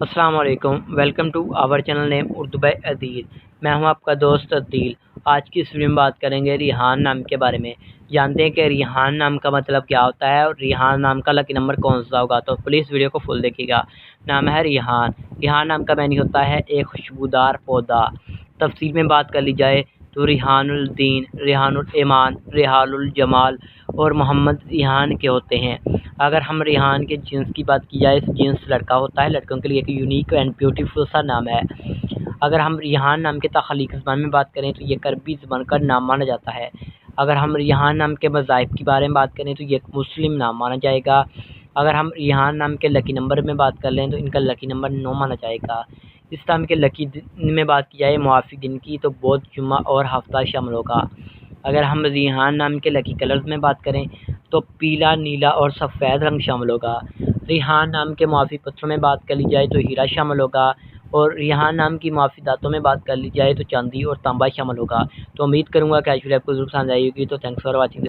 अस्सलाम वालेकुम, welcome to our channel name Urdu by Adeel. मैं हूं आपका दोस्त अदील। आज की इस वीडियो में बात करेंगे रिहान नाम के बारे में। जानते हैं कि रिहान नाम का मतलब क्या होता है और रिहान नाम का लकी नंबर कौन सा होगा, तो प्लीज़ वीडियो को फुल देखिएगा। नाम है रिहान। रिहान नाम का मीनिंग होता है एक खुशबूदार पौधा। तफसील में बात कर ली जाए तो रिहानुल दीन, रिहानुल ईमान, रिहानुल जमाल और मोहम्मद रिहान के होते हैं। अगर हम रिहान के जीन्स की बात की जाए तो जीन्स लड़का होता है, लड़कों के लिए एक यूनिक एंड ब्यूटीफुल सा नाम है। अगर हम रिहान नाम के तख्लीक ज़बान में बात करें तो ये करबी ज़बान का नाम माना जाता है। अगर हम रिहान नाम के मज़ाहिब के बारे में बात करें तो ये एक मुस्लिम नाम माना जाएगा। अगर हम रिहान नाम के लकी नंबर में बात कर लें तो इनका लकी नंबर 9 माना जाएगा। इस्लाम के लकी दिन में बात की जाए मुआफ़िक दिन की तो बुध, जुम्मा और हफ्ता शामिल होगा। अगर हम रिहान नाम के लकी कलर्स में बात करें तो पीला, नीला और सफ़ेद रंग शामिल होगा। रिहान नाम के मुआफ़ी पत्थरों में बात कर ली जाए तो हीरा शामिल होगा और रिहान नाम की मुआफ़ी दातों में बात कर ली जाए तो चांदी और तांबा शामिल होगा। तो उम्मीद करूँगा कि आज वीडियो आपको ज़रूर पसंद आई होगी। तो थैंक्स फॉर वॉचिंग।